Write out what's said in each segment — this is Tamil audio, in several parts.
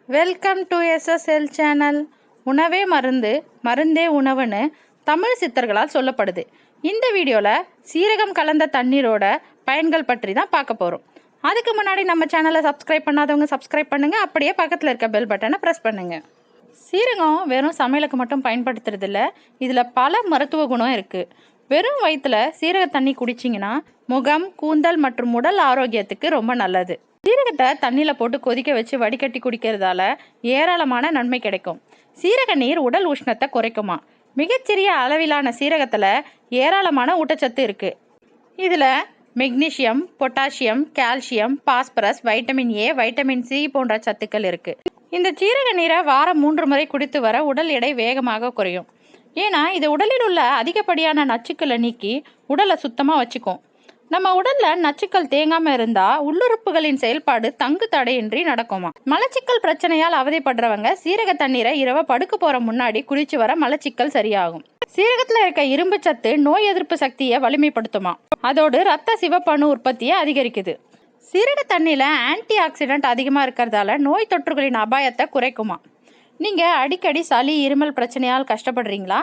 Welcome to SSL channel. உணவே மருந்து, மருந்தே உணவுன்னு தமிழ் சித்தர்களால் சொல்லப்படுது. இந்த வீடியோவில் சீரகம் கலந்த தண்ணீரோட பயன்கள் பற்றி தான் பார்க்க போகிறோம். அதுக்கு முன்னாடி நம்ம சேனலை சப்ஸ்கிரைப் பண்ணாதவங்க சப்ஸ்கிரைப் பண்ணுங்கள். அப்படியே பக்கத்தில் இருக்க பெல் பட்டனை ப்ரெஸ் பண்ணுங்கள். சீரகம் வெறும் சமையலுக்கு மட்டும் பயன்படுத்துறதில்ல, இதில் பல மருத்துவ குணம் இருக்குது. வெறும் வயிற்றில் சீரக தண்ணி குடிச்சிங்கன்னா முகம், கூந்தல் மற்றும் உடல் ஆரோக்கியத்துக்கு ரொம்ப நல்லது. சீரகத்தை தண்ணியில் போட்டு கொதிக்க வச்சு வடிகட்டி குடிக்கிறதால ஏராளமான நன்மை கிடைக்கும். சீரக நீர் உடல் உஷ்ணத்தை குறைக்குமா. மிகச்சிறிய அளவிலான சீரகத்தில் ஏராளமான ஊட்டச்சத்து இருக்குது. இதில் magnesium, potassium, calcium, phosphorus, vitamin A, vitamin C போன்ற சத்துக்கள் இருக்குது. இந்த சீரக நீரை வாரம் 3 முறை குடித்து வர உடல் எடை வேகமாக குறையும். ஏன்னா இது உடலில் உள்ள அதிகப்படியான நச்சுக்களை நீக்கி உடலை சுத்தமாக வச்சுக்கும். நம்ம உடல்ல நச்சுக்கள் தேங்காம இருந்தா உள்ளுறுப்புகளின் செயல்பாடு தங்கு தடையின்றி நடக்குமா. மலச்சிக்கல் பிரச்சனையால் அவதிப்படுறவங்க சீரக தண்ணீரை இரவு படுக்க போற முன்னாடி குடிச்சு வர மலச்சிக்கல் சரியாகும். சீரகத்துல இருக்க இரும்பு சத்து நோய் எதிர்ப்பு சக்தியை வலிமைப்படுத்துமா. அதோடு ரத்த சிவப்பணு உற்பத்தியை அதிகரிக்குது. சீரக தண்ணியில ஆன்டி ஆக்சிடென்ட் அதிகமா இருக்கிறதால நோய் தொற்றுகளின் அபாயத்தை குறைக்குமா. நீங்க அடிக்கடி சளி, இருமல் பிரச்சனையால் கஷ்டப்படுறீங்களா?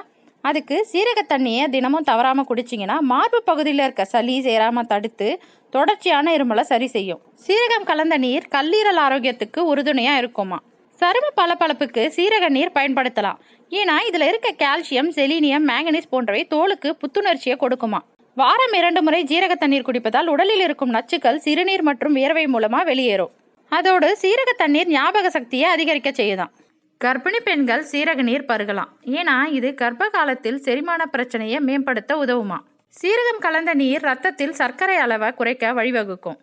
அதுக்கு சீரக தண்ணியை தினமும் தவறாமல் குடிச்சிங்கன்னா மார்பு பகுதியில் இருக்க சளி சேராமல் தடுத்து தொடர்ச்சியான இருமலை சரி செய்யும். சீரகம் கலந்த நீர் கல்லீரல் ஆரோக்கியத்துக்கு உறுதுணையாக இருக்குமா. சரும பளபளப்புக்கு சீரக நீர் பயன்படுத்தலாம். ஏன்னா இதில் இருக்க கால்சியம், செலீனியம், மேங்கனீஸ் போன்றவை தோலுக்கு புத்துணர்ச்சியை கொடுக்குமா. வாரம் 2 முறை சீரக தண்ணீர் குடிப்பதால் உடலில் இருக்கும் நச்சுக்கள் சிறுநீர் மற்றும் வியர்வை மூலமாக வெளியேறும். அதோடு சீரக தண்ணீர் ஞாபக சக்தியை அதிகரிக்க செய்யுதான். கர்ப்பிணி பெண்கள் சீரக நீர் பருகலாம். ஏன்னா இது கர்ப்ப காலத்தில் செரிமான பிரச்சனையை மேம்படுத்த உதவுமா. சீரகம் கலந்த நீர் ரத்தத்தில் சர்க்கரை அளவை குறைக்க வழிவகுக்கும்.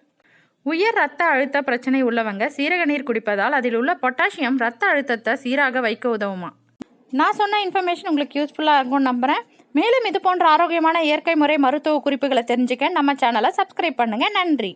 உயர் ரத்த அழுத்த பிரச்சனை உள்ளவங்க சீரக நீர் குடிப்பதால் அதில் உள்ள பொட்டாசியம் ரத்த அழுத்தத்தை சீராக வைக்க உதவுமா. நான் சொன்ன இன்ஃபர்மேஷன் உங்களுக்கு யூஸ்ஃபுல்லாக இருக்கும்னு நம்புகிறேன். மேலும் இது போன்ற ஆரோக்கியமான இயற்கை முறை மருத்துவ குறிப்புகளை தெரிஞ்சுக்க நம்ம சேனலை சப்ஸ்கிரைப் பண்ணுங்கள். நன்றி.